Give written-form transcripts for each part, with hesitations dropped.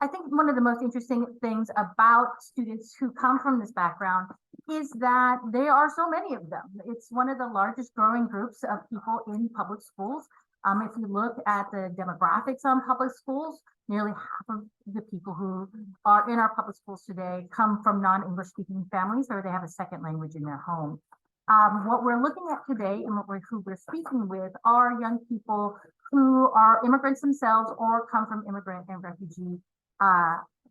I think one of the most interesting things about students who come from this background is that there are so many of them. It's one of the largest growing groups of people in public schools. If you look at the demographics on public schools, nearly half of the people who are in our public schools today come from non-English speaking families, or they have a second language in their home. What we're looking at today and who we're speaking with are young people who are immigrants themselves or come from immigrant and refugee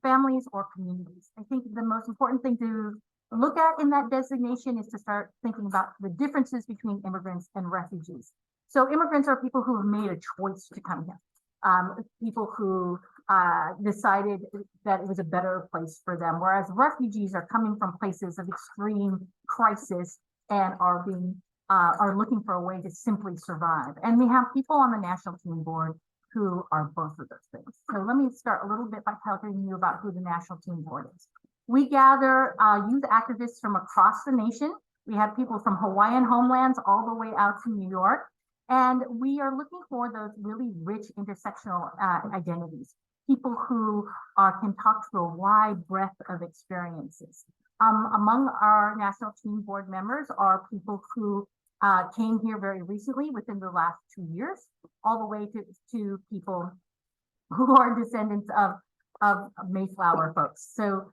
families or communities. I think the most important thing to look at in that designation is to start thinking about the differences between immigrants and refugees. So immigrants are people who have made a choice to come here, people who decided that it was a better place for them, whereas refugees are coming from places of extreme crisis and are looking for a way to simply survive. And we have people on the national team board who are both of those things. So let me start a little bit by telling you about who the national team board is. We gather youth activists from across the nation. We have people from Hawaiian homelands all the way out to New York. And we are looking for those really rich intersectional identities, people who can talk to a wide breadth of experiences. Among our national team board members are people who came here very recently within the last 2 years, all the way to people who are descendants of Mayflower folks. So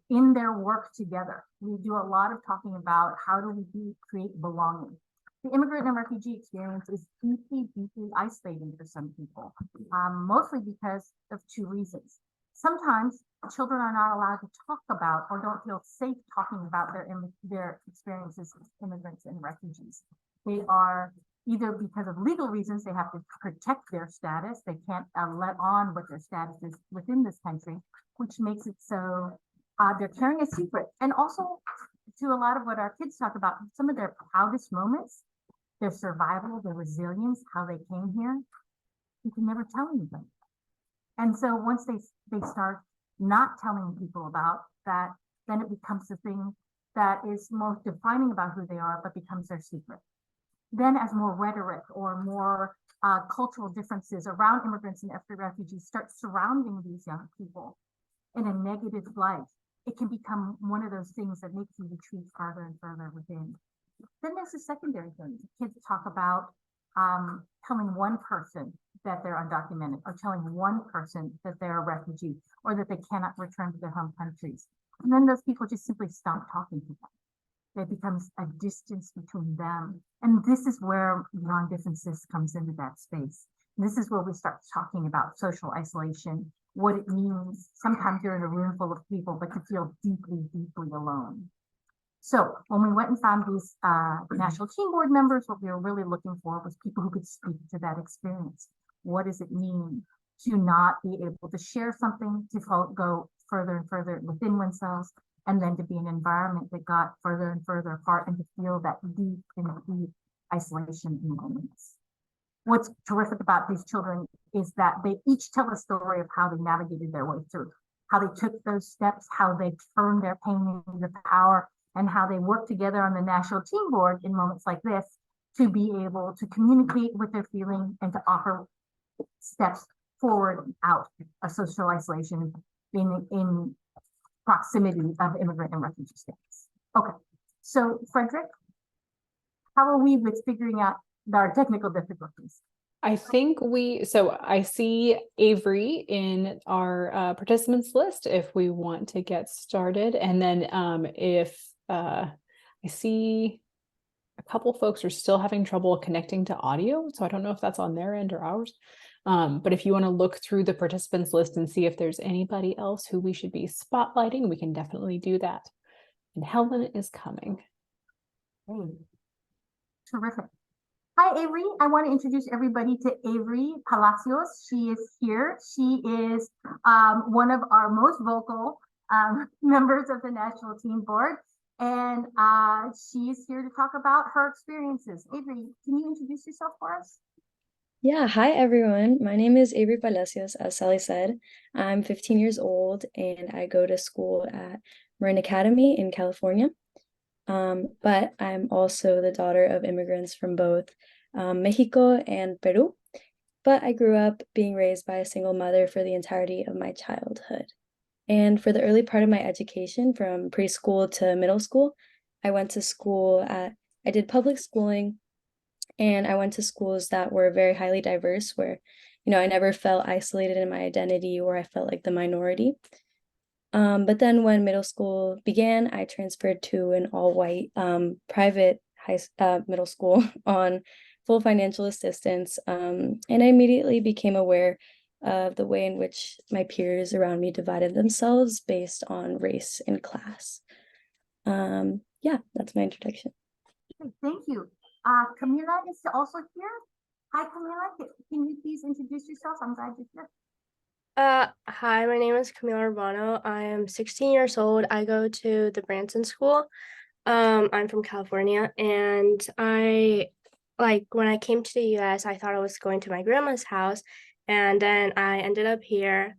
in their work together, we do a lot of talking about how do we create belonging. The immigrant and refugee experience is deeply, deeply isolating for some people, mostly because of two reasons. Sometimes children are not allowed to talk about or don't feel safe talking about their experiences as immigrants and refugees. They are either because of legal reasons, they have to protect their status. They can't let on what their status is within this country, which makes it so they're carrying a secret. And also to a lot of what our kids talk about, some of their proudest moments, their survival, their resilience, how they came here, you can never tell anybody. And so once they start not telling people about that, then it becomes the thing that is most defining about who they are, but becomes their secret. Then as more rhetoric or more cultural differences around immigrants and refugees start surrounding these young people in a negative light, it can become one of those things that makes you retreat farther and further within. Then there's a secondary thing. Kids talk about telling one person that they're undocumented, or telling one person that they're a refugee, or that they cannot return to their home countries. And then those people just simply stop talking to them. There becomes a distance between them. And this is where Beyond Differences comes into that space. And this is where we start talking about social isolation, what it means. Sometimes you're in a room full of people, but you feel deeply, deeply alone. So when we went and found these national team board members, what we were really looking for was people who could speak to that experience. What does it mean to not be able to share something, to go further and further within oneself, and then to be in an environment that got further and further apart and to feel that deep and deep isolation in moments. What's terrific about these children is that they each tell a story of how they navigated their way through, how they took those steps, how they turned their pain into power, and how they work together on the national team board in moments like this to be able to communicate what they're feeling and to offer steps forward and out of social isolation in proximity of immigrant and refugee states. Okay, so Frederick, how are we with figuring out our technical difficulties? I think I see Avery in our participants list if we want to get started. And then if I see a couple folks are still having trouble connecting to audio, so I don't know if that's on their end or ours. But if you want to look through the participants list and see if there's anybody else who we should be spotlighting, we can definitely do that. And Helen is coming. Hey, terrific. Hi, Avery. I want to introduce everybody to Avery Palacios. She is here. She is one of our most vocal members of the National Team Board. And she's here to talk about her experiences. Avery, can you introduce yourself for us? Yeah, hi everyone. My name is Avery Palacios, as Sally said. I'm 15 years old and I go to school at Marin Academy in California. But I'm also the daughter of immigrants from both Mexico and Peru. but I grew up being raised by a single mother for the entirety of my childhood. And for the early part of my education, from preschool to middle school, I went to school I did public schooling, and I went to schools that were very highly diverse, where, I never felt isolated in my identity or I felt like the minority. But then when middle school began, I transferred to an all-white private middle school on full financial assistance, and I immediately became aware of the way in which my peers around me divided themselves based on race and class. Yeah, that's my introduction. Thank you. Camila is also here. Hi, Camila. Can you please introduce yourself? I'm glad you're here. Hi, my name is Camila Urbano. I am 16 years old. I go to the Branson School. I'm from California, and when I came to the US, I thought I was going to my grandma's house, and then I ended up here.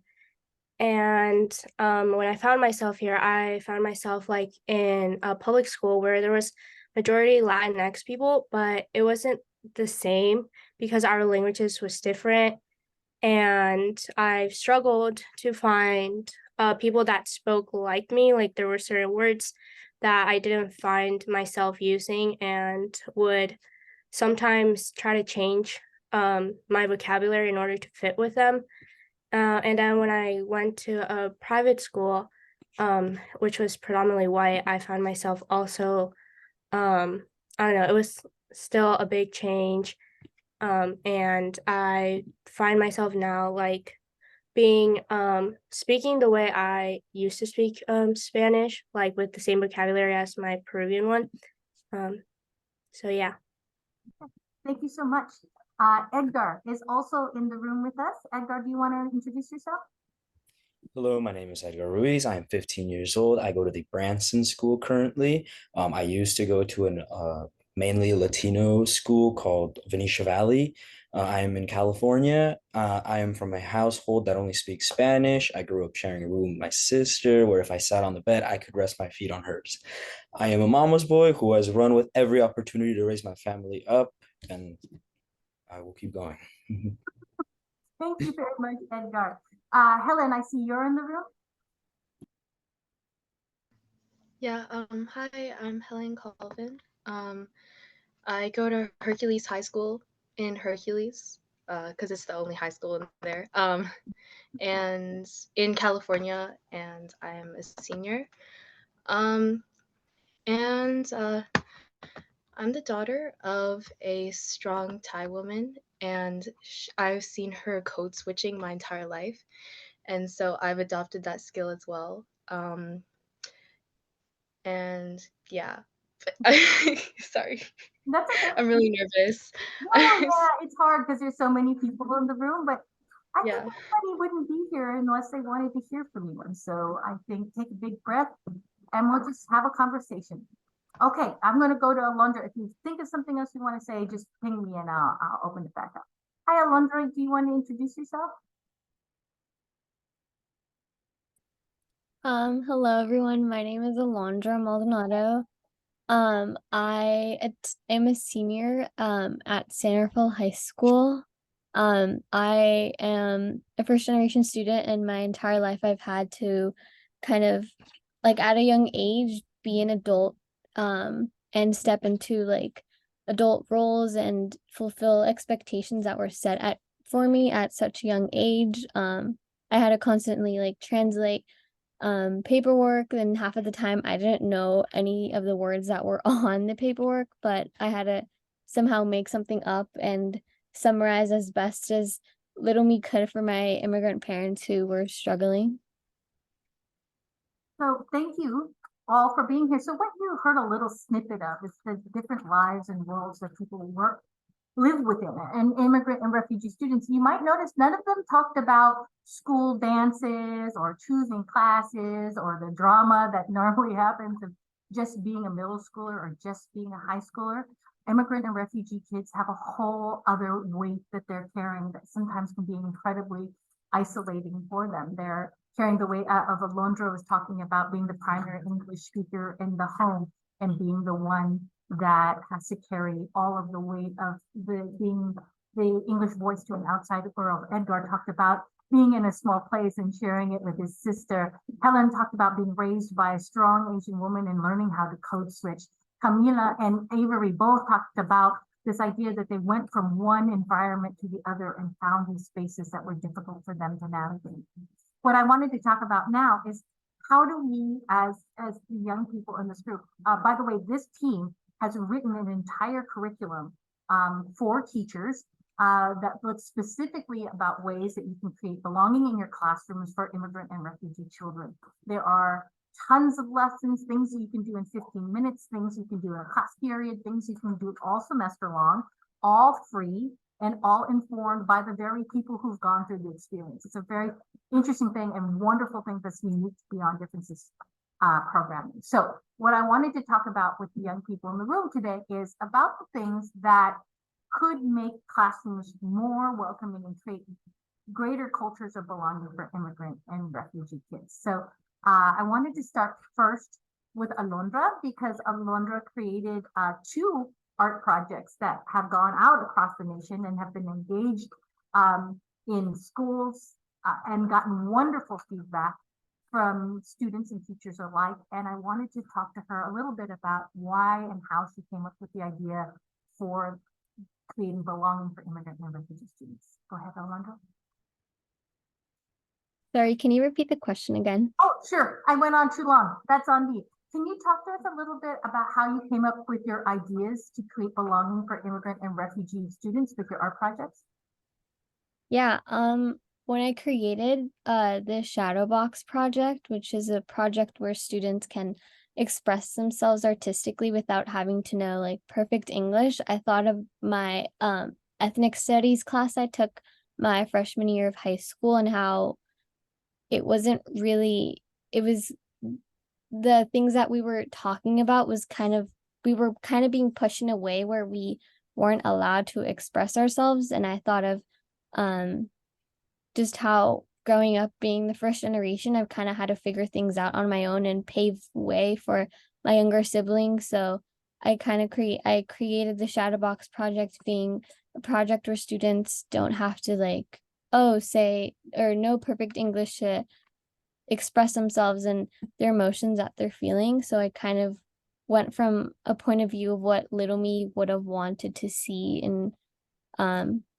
And when I found myself here, I found myself in a public school where there was majority Latinx people, but it wasn't the same because our languages was different. And I struggled to find people that spoke like me. Like there were certain words that I didn't find myself using and would sometimes try to change my vocabulary in order to fit with them. And then when I went to a private school, which was predominantly white, I found myself also, I don't know, it was still a big change. And I find myself now being speaking the way I used to speak Spanish, like with the same vocabulary as my Peruvian one. So yeah. Thank you so much. Edgar is also in the room with us. Edgar, do you want to introduce yourself? Hello, my name is Edgar Ruiz. I'm 15 years old. I go to the Branson School currently. I used to go to an mainly Latino school called Venetia Valley. I am in California. I am from a household that only speaks Spanish. I grew up sharing a room with my sister, where if I sat on the bed, I could rest my feet on hers. I am a mama's boy who has run with every opportunity to raise my family up, and I will keep going. Thank you very much, Edgar. Helen, I see you're in the room. Yeah, hi, I'm Helen Colvin. I go to Hercules High School in Hercules, because it's the only high school in there, and in California, and I am a senior. And I'm the daughter of a strong Thai woman, and I've seen her code switching my entire life, and so I've adopted that skill as well. And yeah, sorry. That's okay. I'm really nervous. No, yeah, it's hard because there's so many people in the room, but I think Yeah. everybody wouldn't be here unless they wanted to hear from you. And so I think take a big breath and we'll just have a conversation. Okay, I'm going to go to Alondra. If you think of something else you want to say, just ping me and I'll open it back up. Hi, Alondra. Do you want to introduce yourself? Hello everyone. My name is Alondra Maldonado. I am a senior at Sanderville High School. I am a first generation student, and my entire life I've had to kind of at a young age be an adult and step into adult roles and fulfill expectations that were set for me at such a young age. I had to constantly translate paperwork, and half of the time I didn't know any of the words that were on the paperwork, but I had to somehow make something up and summarize as best as little me could for my immigrant parents who were struggling. So thank you all for being here. So what you heard a little snippet of is the different lives and worlds that people live within, and immigrant and refugee students. You might notice none of them talked about school dances or choosing classes or the drama that normally happens of just being a middle schooler or just being a high schooler. Immigrant and refugee kids have a whole other weight that they're carrying that sometimes can be incredibly isolating for them. They're carrying the weight of Alondra was talking about being the primary English speaker in the home and being the one that has to carry all of the weight of being the English voice to an outside world. Edgar talked about being in a small place and sharing it with his sister. Helen talked about being raised by a strong Asian woman and learning how to code switch. Camila and Avery both talked about this idea that they went from one environment to the other and found these spaces that were difficult for them to navigate. What I wanted to talk about now is how do we, as the young people in this group, by the way, this team has written an entire curriculum for teachers that looks specifically about ways that you can create belonging in your classrooms for immigrant and refugee children. There are tons of lessons, things that you can do in 15 minutes, things you can do in a class period, things you can do all semester long, all free, and all informed by the very people who've gone through the experience. It's a very interesting thing and wonderful thing that's unique to Beyond Differences programming. So what I wanted to talk about with the young people in the room today is about the things that could make classrooms more welcoming and create greater cultures of belonging for immigrant and refugee kids. So I wanted to start first with Alondra because Alondra created 2 art projects that have gone out across the nation and have been engaged in schools and gotten wonderful feedback from students and teachers alike. And I wanted to talk to her a little bit about why and how she came up with the idea for creating belonging for immigrant and refugee students. Go ahead, Alondra. Sorry, can you repeat the question again? Oh, sure. I went on too long. That's on me. Can you talk to us a little bit about how you came up with your ideas to create belonging for immigrant and refugee students with your art projects? Yeah, when I created the Shadow Box project, which is a project where students can express themselves artistically without having to know like perfect English, I thought of my ethnic studies class I took my freshman year of high school and how it was the things that we were talking about was we were kind of being pushed in a way where we weren't allowed to express ourselves. And I thought of just how growing up being the first generation, I've kind of had to figure things out on my own and pave way for my younger siblings. So I created the Shadow Box project being a project where students don't have to like, say or know perfect English to express themselves and their emotions that they're feeling. So I kind of went from a point of view of what little me would have wanted to see in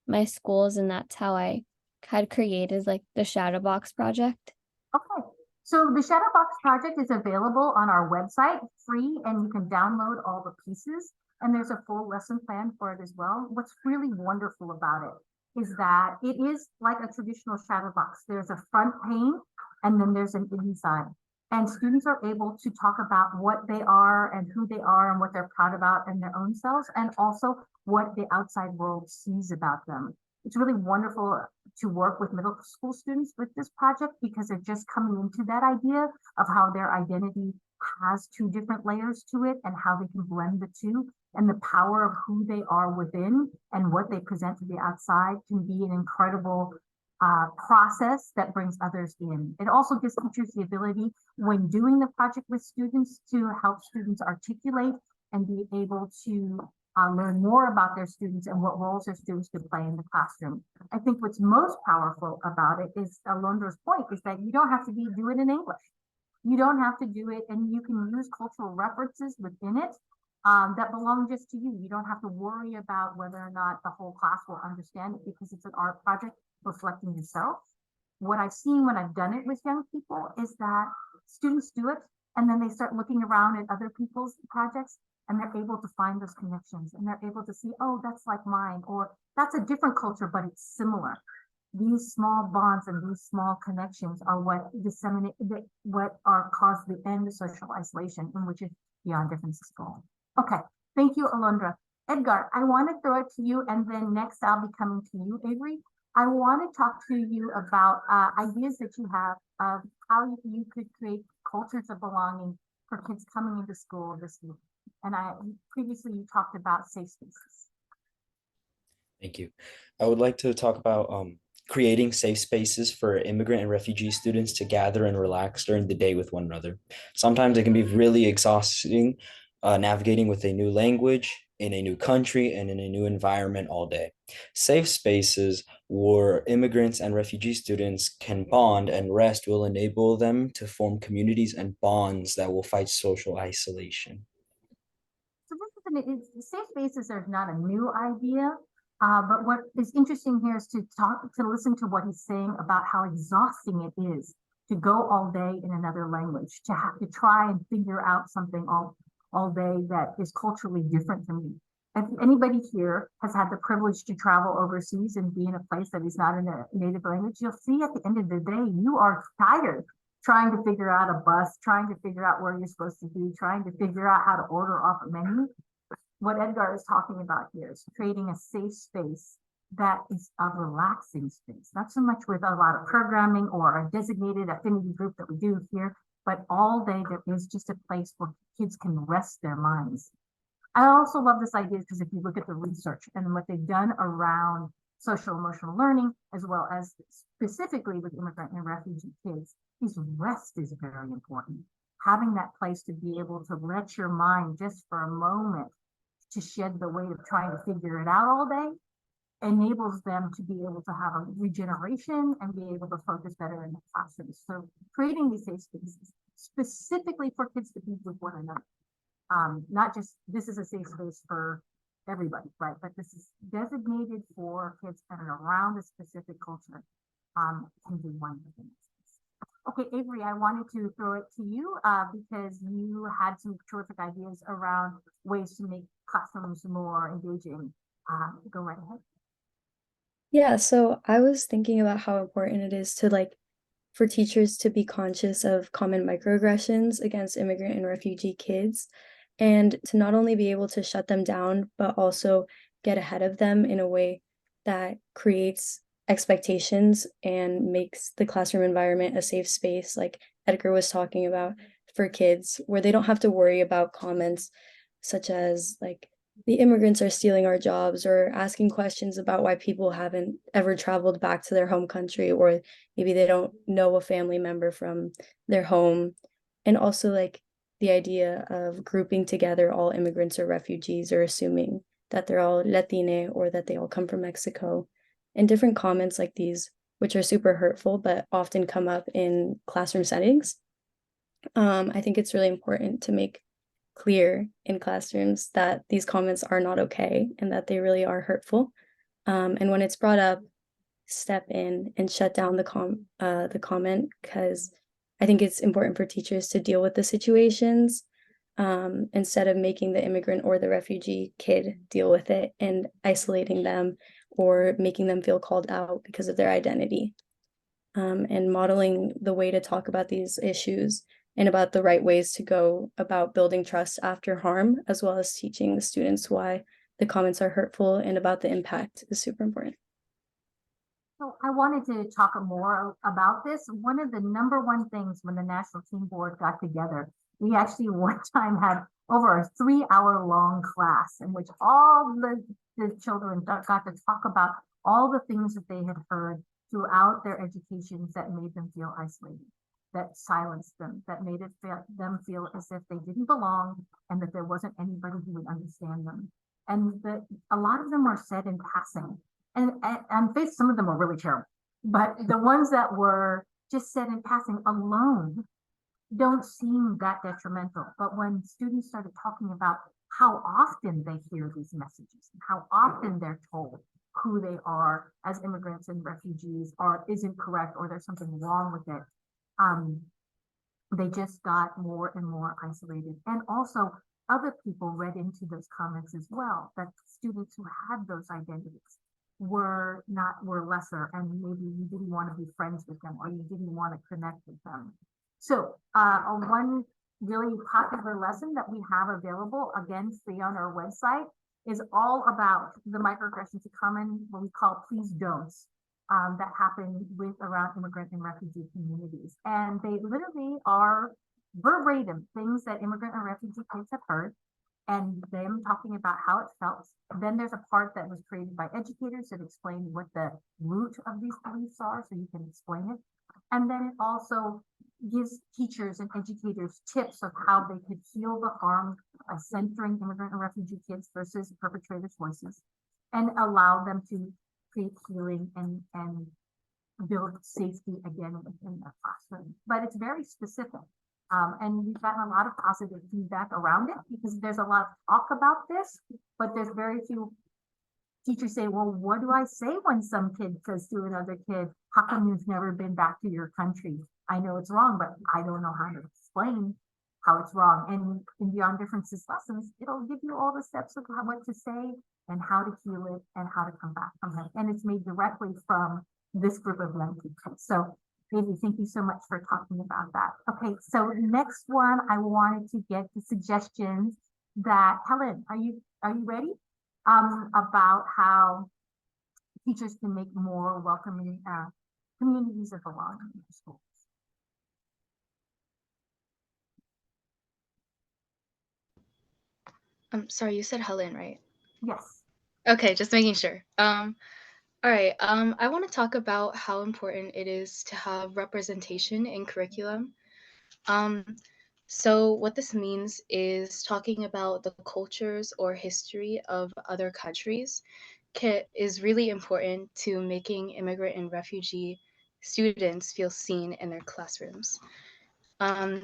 my schools, and that's how I had created like the Shadow Box project. Okay, so the Shadow Box project is available on our website, free, and you can download all the pieces. And there's a full lesson plan for it as well. What's really wonderful about it is that it is like a traditional shadow box. There's a front pane and then there's an inside. And students are able to talk about what they are and who they are and what they're proud about in their own selves, and also what the outside world sees about them. It's really wonderful to work with middle school students with this project because they're just coming into that idea of how their identity has 2 different layers to it and how they can blend the 2, and the power of who they are within and what they present to the outside can be an incredible process that brings others in. It also gives teachers the ability when doing the project with students to help students articulate and be able to learn more about their students and what roles their students could play in the classroom. I think what's most powerful about it is Alondra's point is that you don't have to do it in English. You don't have to do it, and you can use cultural references within it that belong just to you. You don't have to worry about whether or not the whole class will understand it because it's an art project reflecting yourself. What I've seen when I've done it with young people is that students do it and then they start looking around at other people's projects and they're able to find those connections and they're able to see, oh, that's like mine, or that's a different culture, but it's similar. These small bonds and these small connections are what cause the end of social isolation, in which is Beyond Differences goal. Okay, thank you, Alondra. Edgar, I want to throw it to you, and then next I'll be coming to you, Avery. I want to talk to you about ideas that you have of how you could create cultures of belonging for kids coming into school this week. And previously you talked about safe spaces. Thank you. I would like to talk about creating safe spaces for immigrant and refugee students to gather and relax during the day with one another. Sometimes it can be really exhausting navigating with a new language, in a new country, and in a new environment all day. Safe spaces where immigrants and refugee students can bond and rest will enable them to form communities and bonds that will fight social isolation. So safe spaces are not a new idea, but what is interesting here is to listen to what he's saying about how exhausting it is to go all day in another language, to have to try and figure out something all day that is culturally different from you. If anybody here has had the privilege to travel overseas and be in a place that is not in a native language, you'll see at the end of the day, you are tired trying to figure out a bus, trying to figure out where you're supposed to be, trying to figure out how to order off a menu. What Edgar is talking about here is creating a safe space that is a relaxing space, not so much with a lot of programming or a designated affinity group that we do here, but all day there is just a place where kids can rest their minds. I also love this idea because if you look at the research and what they've done around social emotional learning, as well as specifically with immigrant and refugee kids, is rest is very important. Having that place to be able to let your mind just for a moment to shed the weight of trying to figure it out all day enables them to be able to have a regeneration and be able to focus better in the classrooms. So creating these safe spaces specifically for kids to be with one another. Not just this is a safe space for everybody, right? But this is designated for kids and around a specific culture can be one of the things. Okay, Avery, I wanted to throw it to you because you had some terrific ideas around ways to make classrooms more engaging. Go right ahead. Yeah, so I was thinking about how important it is to for teachers to be conscious of common microaggressions against immigrant and refugee kids, and to not only be able to shut them down, but also get ahead of them in a way that creates expectations and makes the classroom environment a safe space, like Edgar was talking about, for kids, where they don't have to worry about comments such as the immigrants are stealing our jobs, or asking questions about why people haven't ever traveled back to their home country, or maybe they don't know a family member from their home. And also the idea of grouping together all immigrants or refugees, or assuming that they're all Latine or that they all come from Mexico. And different comments like these, which are super hurtful but often come up in classroom settings. I think it's really important to make clear in classrooms that these comments are not okay and that they really are hurtful. And when it's brought up, step in and shut down the comment, because I think it's important for teachers to deal with the situations instead of making the immigrant or the refugee kid deal with it and isolating them or making them feel called out because of their identity. And modeling the way to talk about these issues and about the right ways to go about building trust after harm, as well as teaching the students why the comments are hurtful and about the impact is super important. So I wanted to talk more about this. One of the number one things when the National Team Board got together, we actually one time had over a 3-hour-long class in which all the children got to talk about all the things that they had heard throughout their educations that made them feel isolated, that silenced them, that made them feel as if they didn't belong and that there wasn't anybody who would understand them. And that a lot of them were said in passing. And on face, some of them were really terrible. But the ones that were just said in passing alone don't seem that detrimental. But when students started talking about how often they hear these messages, and how often they're told who they are as immigrants and refugees isn't correct, or there's something wrong with it, they just got more and more isolated. And also other people read into those comments as well, that students who had those identities were lesser, and maybe you didn't want to be friends with them, or you didn't want to connect with them. So one really popular lesson that we have available, again, free on our website, is all about the microaggressions, a common what we call please don'ts that happen around immigrant and refugee communities. And they literally are verbatim things that immigrant and refugee kids have heard, and them talking about how it felt. Then there's a part that was created by educators that explain what the root of these beliefs are, so you can explain it. And then it also gives teachers and educators tips of how they could heal the harm by centering immigrant and refugee kids versus perpetrators' voices. and allow them to create healing and build safety again within the classroom. But it's very specific. And we've gotten a lot of positive feedback around it because there's a lot of talk about this, but there's very few teachers say, well, what do I say when some kid says to another kid, how come you've never been back to your country? I know it's wrong, but I don't know how to explain how it's wrong. And in Beyond Differences lessons, it'll give you all the steps of what to say and how to heal it and how to come back from it. And it's made directly from this group of young people. So Bailey, thank you so much for talking about that. Okay, so next one, I wanted to get the suggestions that Helen, are you ready? About how teachers can make more welcoming communities of belonging in schools. Sorry, you said Helen, right? Yes. Okay, just making sure. All right. I want to talk about how important it is to have representation in curriculum. So what this means is talking about the cultures or history of other countries is really important to making immigrant and refugee students feel seen in their classrooms.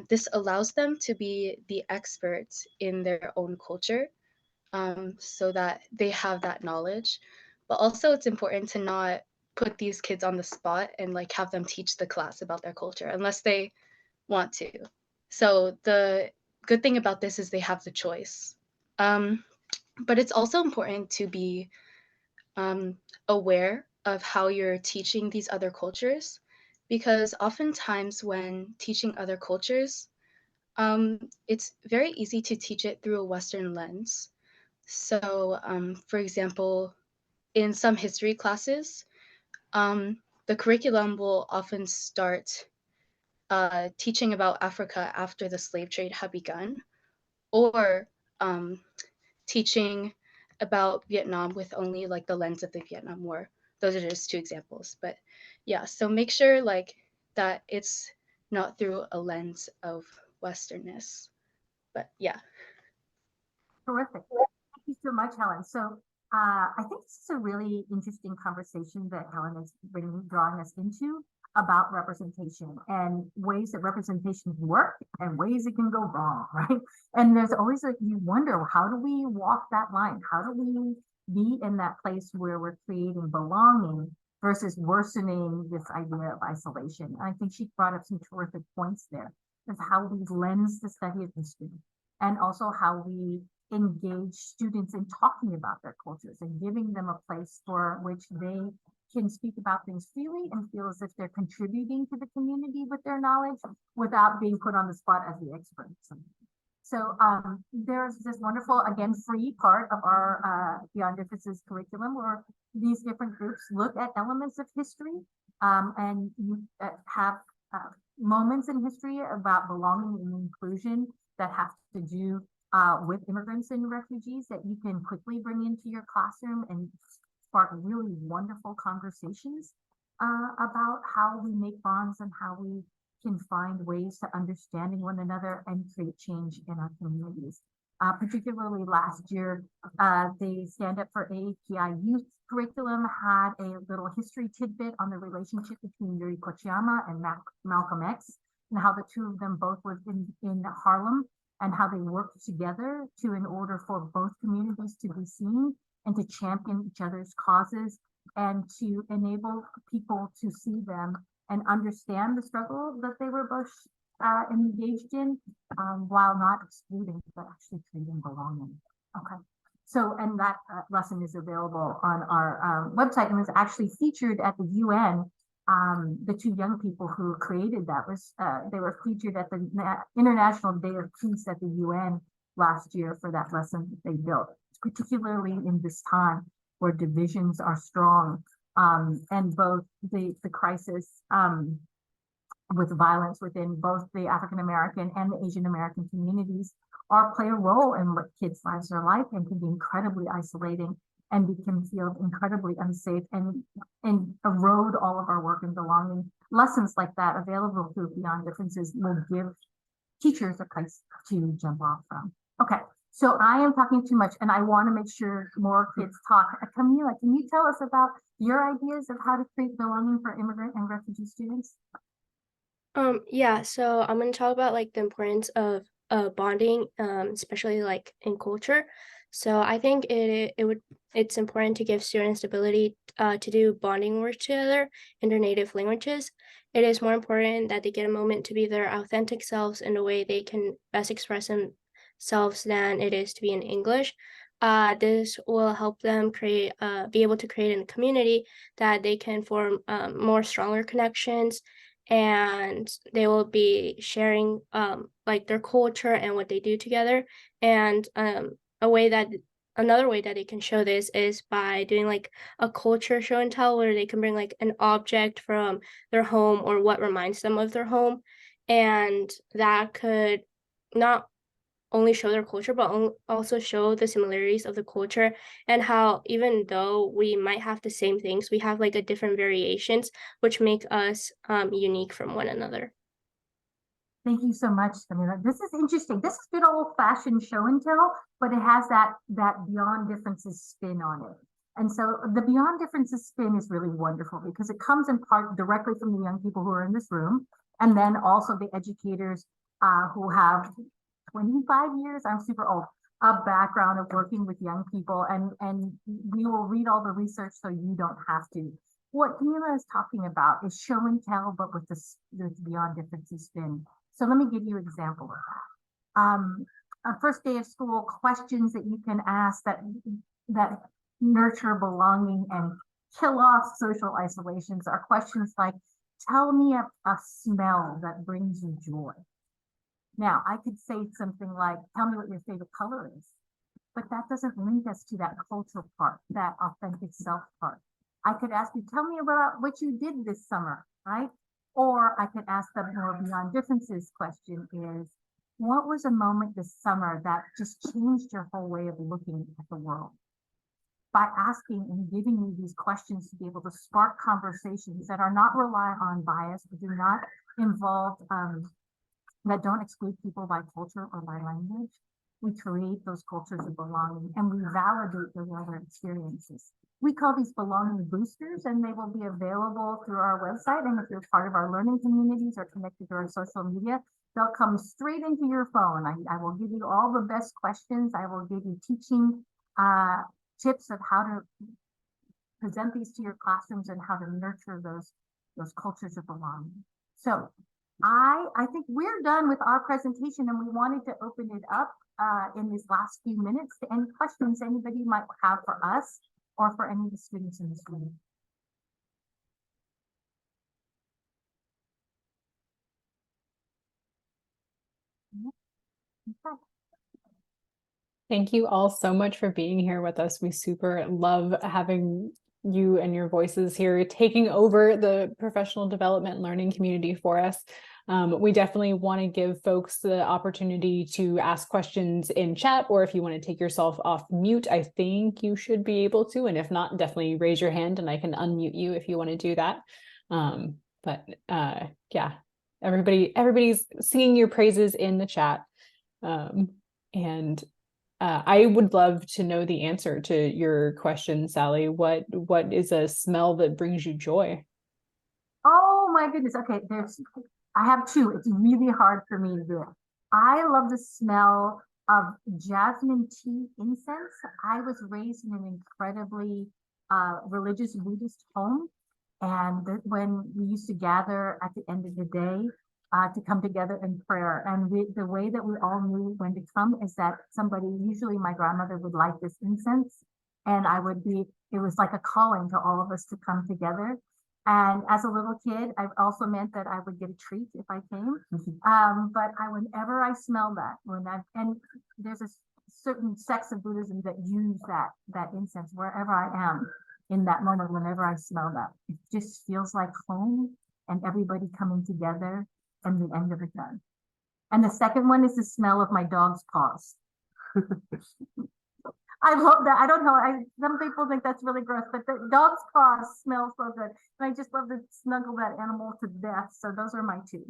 This allows them to be the experts in their own culture, so that they have that knowledge. But also it's important to not put these kids on the spot and like have them teach the class about their culture unless they want to. So the good thing about this is they have the choice. But it's also important to be aware of how you're teaching these other cultures, because oftentimes when teaching other cultures, it's very easy to teach it through a Western lens. So, for example, in some history classes, the curriculum will often start teaching about Africa after the slave trade had begun, or teaching about Vietnam with only like the lens of the Vietnam War. Those are just two examples. But yeah, so make sure like that it's not through a lens of Westernness. But yeah. Terrific. Thank you so much, Helen. So I think this is a really interesting conversation that Helen is drawing us into about representation and ways that representation work and ways it can go wrong, right? And there's always you wonder, how do we walk that line? How do we be in that place where we're creating belonging versus worsening this idea of isolation? And I think she brought up some terrific points there of how we lens the study of history and also how we engage students in talking about their cultures and giving them a place for which they can speak about things freely and feel as if they're contributing to the community with their knowledge without being put on the spot as the expert. So there's this wonderful, again, free part of our Beyond Differences curriculum where these different groups look at elements of history and you have moments in history about belonging and inclusion that have to do with immigrants and refugees that you can quickly bring into your classroom and spark really wonderful conversations about how we make bonds and how we can find ways to understanding one another and create change in our communities. Particularly last year, the Stand Up for AAPI youth curriculum had a little history tidbit on the relationship between Yuri Kochiyama and Malcolm X and how the two of them both lived in Harlem and how they worked together in order for both communities to be seen and to champion each other's causes and to enable people to see them and understand the struggle that they were both engaged in while not excluding, but actually creating belonging. Okay. So, and that lesson is available on our website and was actually featured at the UN. The two young people who created that they were featured at the International Day of Peace at the UN last year for that lesson that they built, particularly in this time where divisions are strong and both the crisis with violence within both the African American and the Asian American communities play a role in what kids' lives are like and can be incredibly isolating and we can feel incredibly unsafe and erode all of our work and belonging. Lessons like that available through Beyond Differences will give teachers a place to jump off from. Okay, So I am talking too much and I want to make sure more kids talk. Camila, can you tell us about your ideas of how to create belonging for immigrant and refugee students? Yeah, so I'm gonna talk about like the importance of bonding, especially like in culture. So I think it's important to give students the ability to do bonding work together in their native languages. It is more important that they get a moment to be their authentic selves in a way they can best express themselves than it is to be in English. This will help them be able to create a community that they can form more stronger connections, and they will be sharing like their culture and what they do together. And another way that they can show this is by doing like a culture show and tell, where they can bring like an object from their home or what reminds them of their home, and that could not only show their culture, but also show the similarities of the culture, and how even though we might have the same things, we have like a different variations, which make us unique from one another. Thank you so much, Camila. This is interesting. This is good old-fashioned show and tell, but it has that beyond differences spin on it. And so the beyond differences spin is really wonderful because it comes in part directly from the young people who are in this room, and then also the educators who have 25 years, I'm super old, a background of working with young people, and we will read all the research so you don't have to. What Camila is talking about is show and tell, but with this beyond differences spin. So let me give you an example of that. A first day of school, questions that you can ask that nurture belonging and kill off social isolations are questions like, tell me a smell that brings you joy. Now, I could say something like, tell me what your favorite color is, but that doesn't link us to that cultural part, that authentic self part. I could ask you, tell me about what you did this summer, right? Or I could ask the more beyond differences question is, what was a moment this summer that just changed your whole way of looking at the world? By asking and giving you these questions to be able to spark conversations that are not rely on bias, but do not involve that don't exclude people by culture or by language, we create those cultures of belonging and we validate those other experiences. We call these belonging boosters, and they will be available through our website. And if you're part of our learning communities or connected to our social media, they'll come straight into your phone. I will give you all the best questions. I will give you teaching tips of how to present these to your classrooms and how to nurture those cultures of belonging. So I think we're done with our presentation, and we wanted to open it up in these last few minutes to any questions anybody might have for us or for any of the students in this room. Okay. Thank you all so much for being here with us. We super love having you and your voices here, taking over the professional development and learning community for us. We definitely want to give folks the opportunity to ask questions in chat, or if you want to take yourself off mute, I think you should be able to. And if not, definitely raise your hand and I can unmute you if you want to do that. Yeah, everybody's singing your praises in the chat. I would love to know the answer to your question, Sally. What is a smell that brings you joy? Oh my goodness. Okay, I have two. It's really hard for me to do it. I love the smell of jasmine tea incense. I was raised in an incredibly religious Buddhist home. And when we used to gather at the end of the day to come together in prayer. And the way that we all knew when to come is that somebody, usually my grandmother, would light this incense. And it was like a calling to all of us to come together. And as a little kid, it also meant that I would get a treat if I came. But whenever I smell that, and there's a certain sects of Buddhism that use that incense wherever I am in that moment, whenever I smell that, it just feels like home and everybody coming together and the end of it done. And the second one is the smell of my dog's paws. I love that. I don't know. Some people think that's really gross, but the dog's paws smell so good. And I just love to snuggle that animal to death. So those are my two.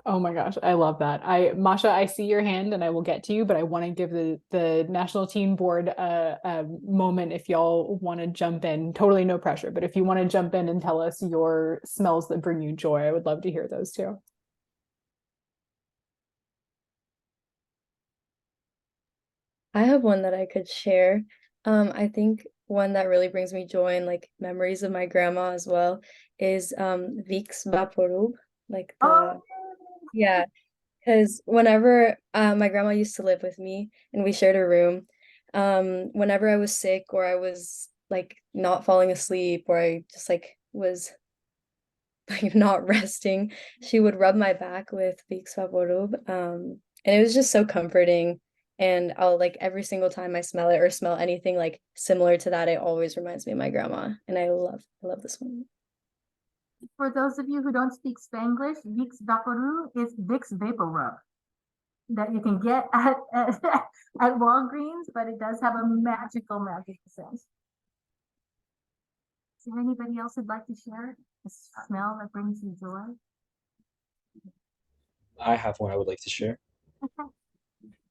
Oh my gosh, I love that. Masha, I see your hand and I will get to you, but I want to give the National Teen Board a moment if y'all want to jump in. Totally no pressure, but if you want to jump in and tell us your smells that bring you joy, I would love to hear those too. I have one that I could share. I think one that really brings me joy and like memories of my grandma as well is Vicks Vaporub, like Oh, yeah, because whenever my grandma used to live with me and we shared a room, whenever I was sick or I was like not falling asleep or I just like was like not resting, she would rub my back with Vicks Vaporub. And it was just so comforting. And I'll like every single time I smell it or smell anything like similar to that, it always reminds me of my grandma. And I love this one. for those of you who don't speak Spanglish, Vicks Vaporub is Vicks Vapor Rub that you can get at Walgreens, but it does have a magical scent. Is there anybody else who'd like to share a smell that brings you joy? I have one I would like to share. Okay.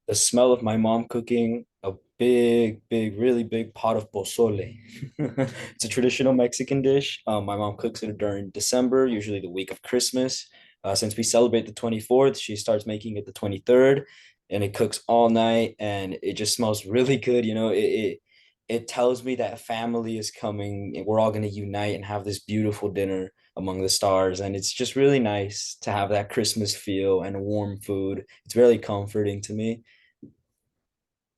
The smell of my mom cooking a big, really big pot of pozole. It's a traditional Mexican dish. My mom cooks it during December, usually the week of Christmas. Since we celebrate the 24th, she starts making it the 23rd, and it cooks all night, and it just smells really good. It tells me that family is coming, and we're all going to unite and have this beautiful dinner among the stars. And it's just really nice to have that Christmas feel and warm food. It's really comforting to me.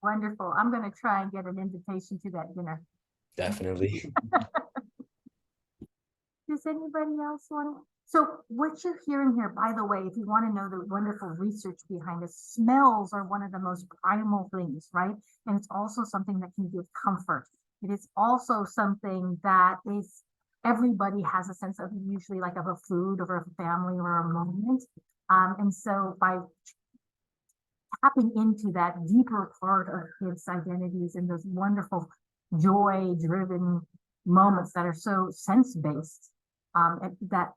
Wonderful. I'm going to try and get an invitation to that dinner. Definitely. Does anybody else want to? So what you're hearing here, by the way, if you want to know the wonderful research behind it, smells are one of the most primal things, right? And it's also something that can give comfort. It is also something that is, everybody has a sense of usually like of a food or a family or a moment. And so by tapping into that deeper part of kids' identities and those wonderful joy-driven moments that are so sense-based, that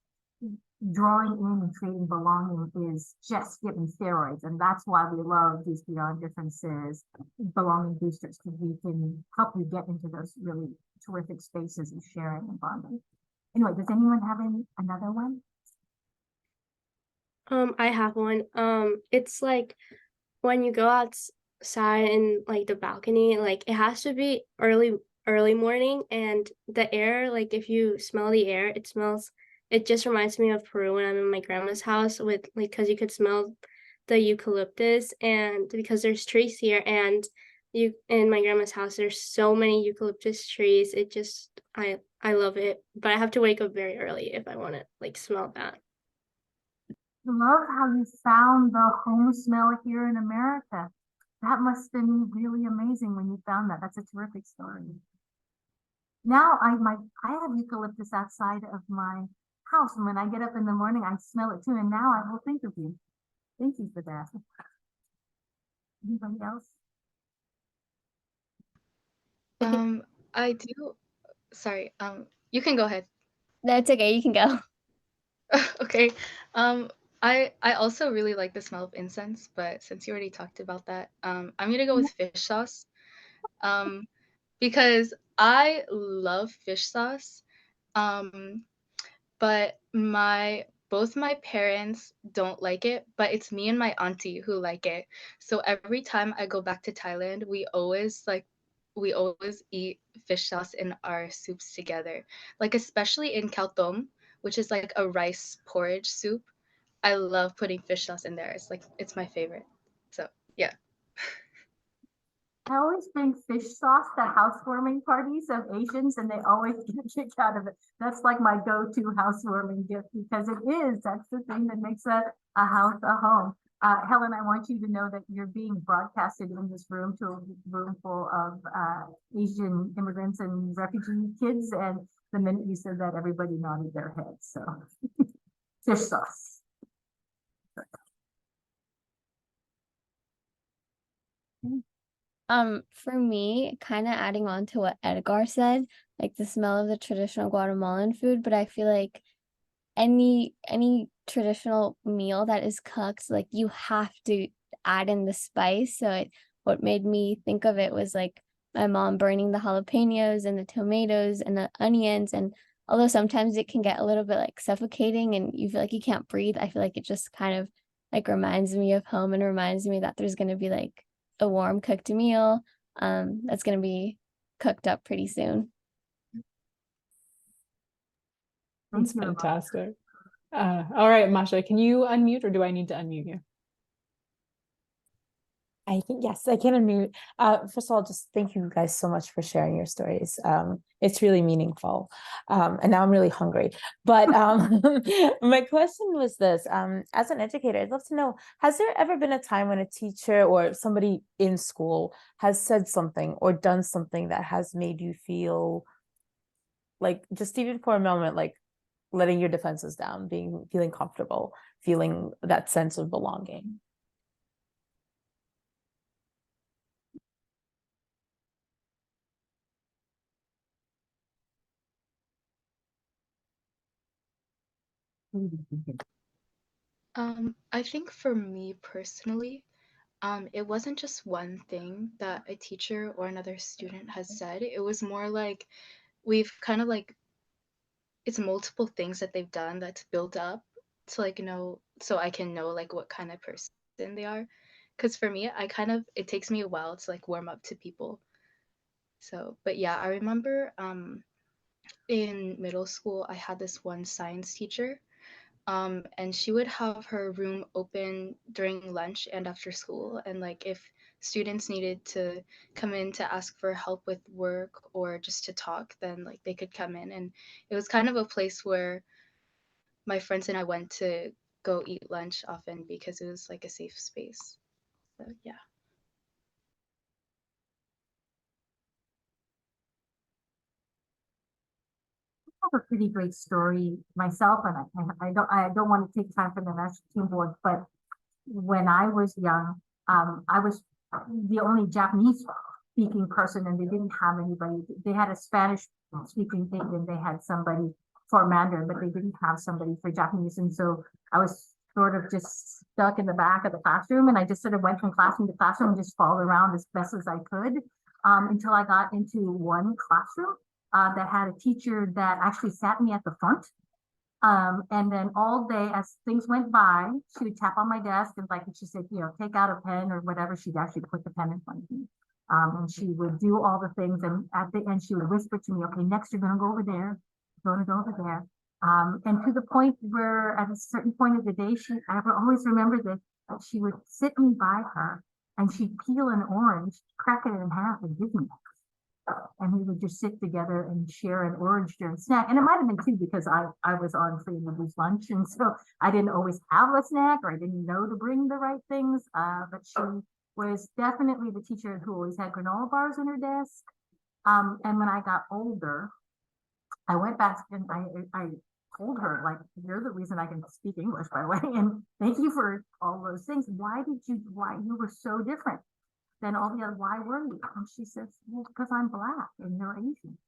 drawing in and creating belonging is just giving steroids. And that's why we love these Beyond Differences belonging boosters, because we can help you get into those really terrific spaces of sharing and bonding. Anyway, does anyone have another one? I have one. It's like when you go outside in like the balcony, like it has to be early morning, and the air, like if you smell the air, it just reminds me of Peru when I'm in my grandma's house with like, because you could smell the eucalyptus, and because there's trees here, and you in my grandma's house there's so many eucalyptus trees. It just I love it, but I have to wake up very early if I want to like smell that. I love how you found the home smell here in America. That must have been really amazing when you found that. That's a terrific story. Now I have eucalyptus outside of my house, and when I get up in the morning, I smell it too. And now I will think of you. Thank you for that. Anybody else? I do. Sorry. You can go ahead. That's okay, you can go. Okay. I also really like the smell of incense, but since you already talked about that, I'm gonna go with fish sauce. Because I love fish sauce. But both my parents don't like it, but it's me and my auntie who like it. So every time I go back to Thailand, we always eat fish sauce in our soups together. Like especially in khao tom, which is like a rice porridge soup. I love putting fish sauce in there. It's my favorite. So, yeah. I always bring fish sauce to housewarming parties of Asians, and they always get a kick out of it. That's like my go-to housewarming gift, because that's the thing that makes a house a home. Helen, I want you to know that you're being broadcasted in this room to a room full of Asian immigrants and refugee kids, and the minute you said that, everybody nodded their heads. So fish sauce. For me, kind of adding on to what Edgar said, like the smell of the traditional Guatemalan food, but I feel like any traditional meal that is cooked, like you have to add in the spice. So what made me think of it was like my mom burning the jalapenos and the tomatoes and the onions. And although sometimes it can get a little bit like suffocating and you feel like you can't breathe, I feel like it just kind of like reminds me of home and reminds me that there's going to be like a warm cooked meal that's going to be cooked up pretty soon. That's Thank you. fantastic. All right, Masha, can you unmute or do I need to unmute you? I think, yes, I can unmute. First of all, just thank you guys so much for sharing your stories. It's really meaningful. And now I'm really hungry. But my question was this, as an educator, I'd love to know, has there ever been a time when a teacher or somebody in school has said something or done something that has made you feel like, just even for a moment, like letting your defenses down, feeling comfortable, feeling that sense of belonging? I think for me personally, it wasn't just one thing that a teacher or another student has said. It was more like we've kind of like, it's multiple things that they've done that's built up to like know, so I can know like what kind of person they are. Because for me, it takes me a while to like warm up to people. So, but yeah, I remember in middle school, I had this one science teacher. And she would have her room open during lunch and after school. And like if students needed to come in to ask for help with work or just to talk, then like they could come in. And it was kind of a place where my friends and I went to go eat lunch often because it was like a safe space. So yeah. Have a pretty great story myself, and I don't want to take time from the national team board, but when I was young, I was the only Japanese speaking person, and they didn't have anybody. They had a Spanish speaking thing, and they had somebody for Mandarin, but they didn't have somebody for Japanese, and so I was sort of just stuck in the back of the classroom, and I just sort of went from classroom to classroom and just followed around as best as I could until I got into one classroom that had a teacher that actually sat me at the front. And then all day as things went by, she would tap on my desk and like, she said, you know, take out a pen or whatever, she'd actually put the pen in front of me. And she would do all the things. And at the end, she would whisper to me, okay, next you're going to go over there. You're going to go over there. And to the point where at a certain point of the day, I always remember this, that she would sit me by her and she'd peel an orange, crack it in half and give me it. And we would just sit together and share an orange during snack. And it might have been too because I was on free and reduced lunch. And so I didn't always have a snack or I didn't know to bring the right things. But she was definitely the teacher who always had granola bars in her desk. And when I got older, I went back and I told her, like, you're the reason I can speak English, by the way. And thank you for all those things. Why you were so different than all the other, why were you? And she says, well, because I'm Black and you're Asian.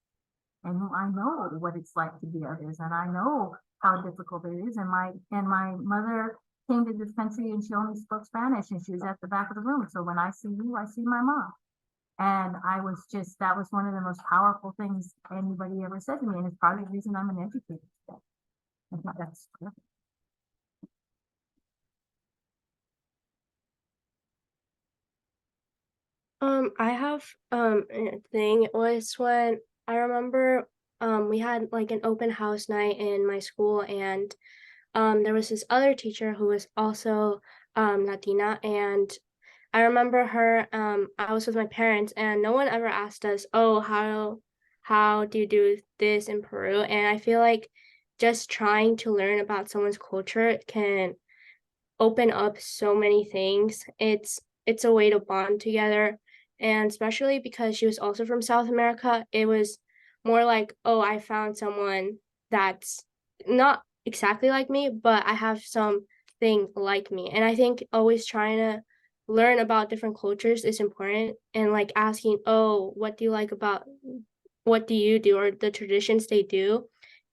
And I know what it's like to be others. And I know how difficult it is. And my mother came to this country and she only spoke Spanish and she was at the back of the room. So when I see you, I see my mom. And that was one of the most powerful things anybody ever said to me. And it's probably the reason I'm an educator today. I think that's terrific. I have a thing. It was when I remember we had like an open house night in my school, and there was this other teacher who was also Latina, and I remember her. I was with my parents, and no one ever asked us, "Oh, how do you do this in Peru?" And I feel like just trying to learn about someone's culture can open up so many things. It's a way to bond together, and especially because she was also from South America, it was more like, oh, I found someone that's not exactly like me, but I have something like me. And I think always trying to learn about different cultures is important, and like asking, oh, what do you like about what do you do, or the traditions they do,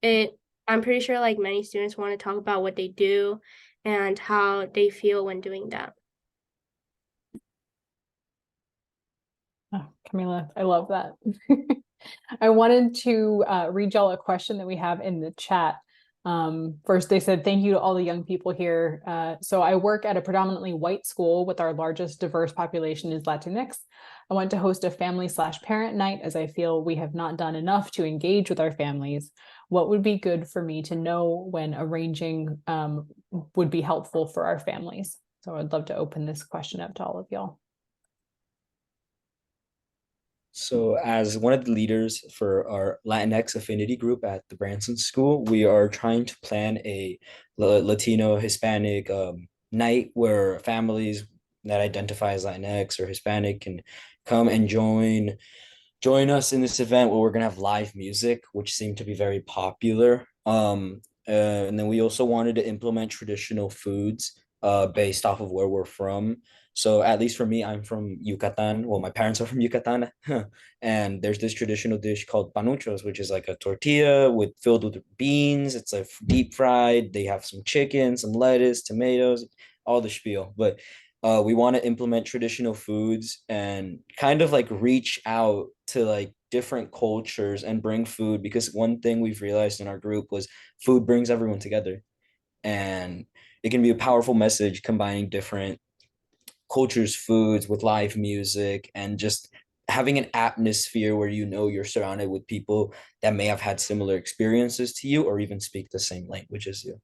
it I'm pretty sure like many students want to talk about what they do and how they feel when doing that. Oh, Camila, I love that. I wanted to read y'all a question that we have in the chat. First, they said, thank you to all the young people here. So I work at a predominantly white school with our largest diverse population is Latinx. I want to host a family/parent night as I feel we have not done enough to engage with our families. What would be good for me to know when arranging would be helpful for our families? So I'd love to open this question up to all of y'all. So, as one of the leaders for our Latinx affinity group at the Branson School, we are trying to plan a Latino Hispanic night where families that identify as Latinx or Hispanic can come and join us in this event where we're gonna have live music, which seemed to be very popular. And then we also wanted to implement traditional foods based off of where we're from. So at least for me, I'm from Yucatan. Well, my parents are from Yucatan, and there's this traditional dish called panuchos, which is like a tortilla filled with beans. It's like deep fried. They have some chicken, some lettuce, tomatoes, all the spiel. But we want to implement traditional foods and kind of like reach out to like different cultures and bring food, because one thing we've realized in our group was food brings everyone together, and it can be a powerful message combining different cultures, foods with live music, and just having an atmosphere where you know you're surrounded with people that may have had similar experiences to you or even speak the same language as you.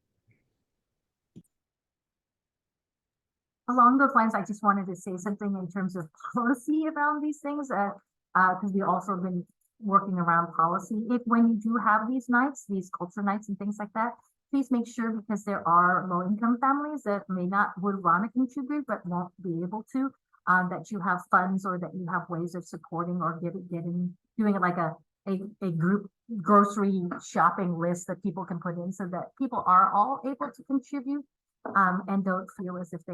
Along those lines, I just wanted to say something in terms of policy around these things, because we've also been working around policy. If when you do have these nights, these culture nights and things like that, please make sure, because there are low-income families that would want to contribute but won't be able to, that you have funds or that you have ways of supporting or doing it like a group grocery shopping list that people can put in, so that people are all able to contribute. And don't feel as if they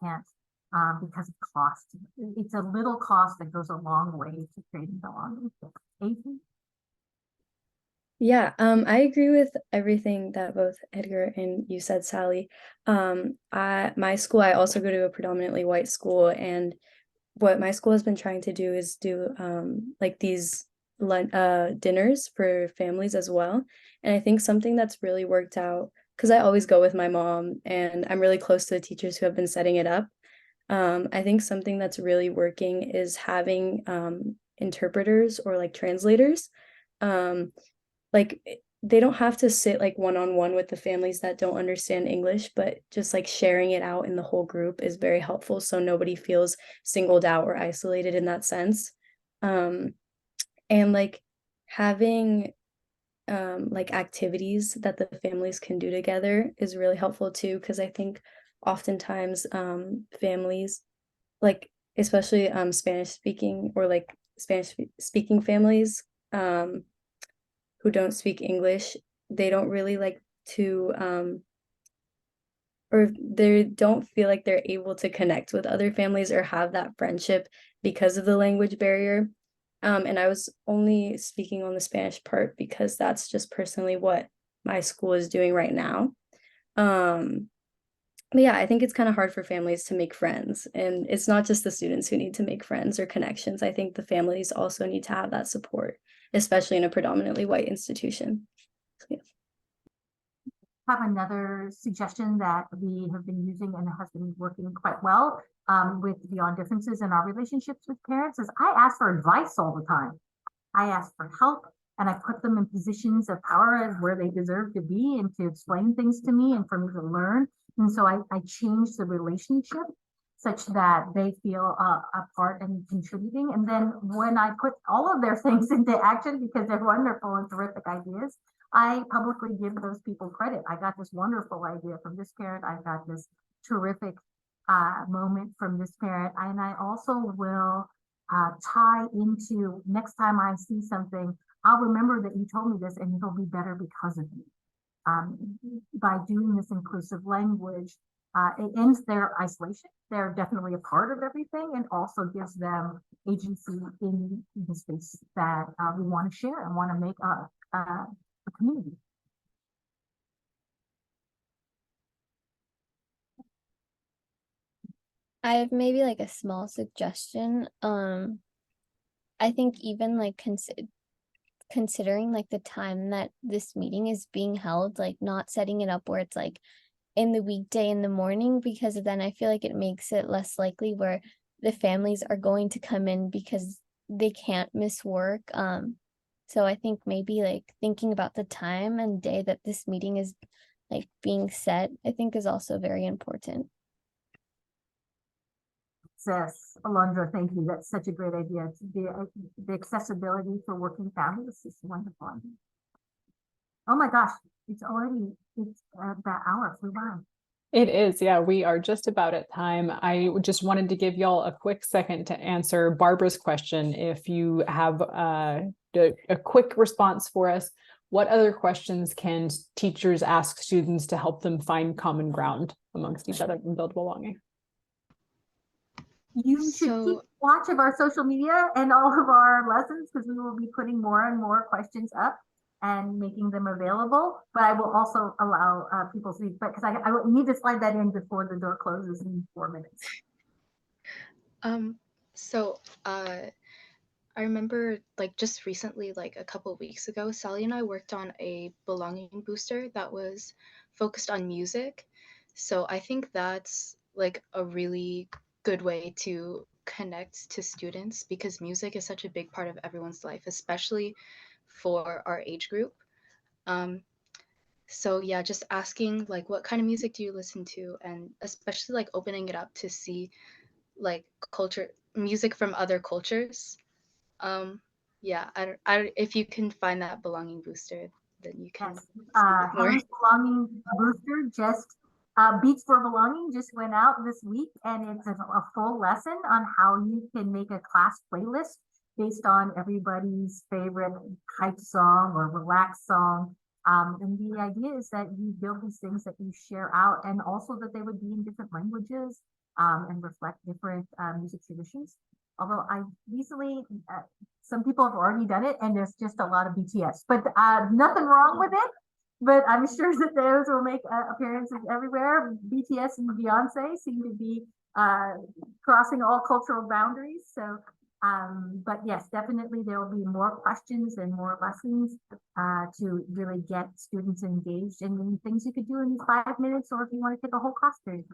can't because of cost. It's a little cost that goes a long way to creating belonging. Yeah, I agree with everything that both Edgar and you said, Sally. My school, I also go to a predominantly white school, and what my school has been trying to do is do like these dinners for families as well. And I think something that's really worked out, because I always go with my mom and I'm really close to the teachers who have been setting it up. I think something that's really working is having interpreters or like translators. Like they don't have to sit like one-on-one with the families that don't understand English, but just like sharing it out in the whole group is very helpful, so nobody feels singled out or isolated in that sense. And like having like activities that the families can do together is really helpful too, because I think oftentimes families, like especially Spanish speaking or like Spanish speaking families who don't speak English, they don't really like to or they don't feel like they're able to connect with other families or have that friendship because of the language barrier. And I was only speaking on the Spanish part because that's just personally what my school is doing right now. But yeah, I think it's kind of hard for families to make friends, and it's not just the students who need to make friends or connections. I think the families also need to have that support, especially in a predominantly white institution. So, yeah. Have another suggestion that we have been using and has been working quite well with beyond differences in our relationships with parents is I ask for advice all the time. I ask for help, and I put them in positions of power where they deserve to be and to explain things to me and for me to learn. And so I change the relationship such that they feel a part and contributing. And then when I put all of their things into action, because they're wonderful and terrific ideas, I publicly give those people credit. I got this wonderful idea from this parent. I got this terrific moment from this parent. And I also will tie into next time I see something, I'll remember that you told me this and it'll be better because of you. By doing this inclusive language, it ends their isolation. They're definitely a part of everything, and also gives them agency in the space that we want to share and want to make a community. I have maybe like a small suggestion. I think even like considering like the time that this meeting is being held, like not setting it up where it's like in the weekday in the morning, because then I feel like it makes it less likely where the families are going to come in because they can't miss work. So I think maybe like thinking about the time and day that this meeting is like being set, I think is also very important. Yes, Alondra, thank you. That's such a great idea. The accessibility for working families is wonderful. Oh my gosh, it's that hour flew by. It is, yeah, we are just about at time. I just wanted to give y'all a quick second to answer Barbara's question. If you have a quick response for us, what other questions can teachers ask students to help them find common ground amongst each other and build belonging? You should keep watch of our social media and all of our lessons, because we will be putting more and more questions up and making them available. But I will also allow people to speak, because I need to slide that in before the door closes in 4 minutes. I remember like just recently, like a couple of weeks ago, Sally and I worked on a belonging booster that was focused on music. So I think that's like a really good way to connect to students, because music is such a big part of everyone's life, especially for our age group. So yeah, just asking like what kind of music do you listen to, and especially like opening it up to see like music from other cultures. Yeah, if you can find that belonging booster, then you can. Yes, Helen's belonging booster just Beats for Belonging just went out this week, and it's a full lesson on how you can make a class playlist based on everybody's favorite hype song or relaxed song. And the idea is that you build these things that you share out, and also that they would be in different languages and reflect different music traditions. Although I recently, some people have already done it, and there's just a lot of BTS, but nothing wrong with it. But I'm sure that those will make appearances everywhere. BTS and Beyonce seem to be crossing all cultural boundaries. So, but yes, definitely there will be more questions and more lessons to really get students engaged, and things you could do in 5 minutes, or if you want to take a whole class period.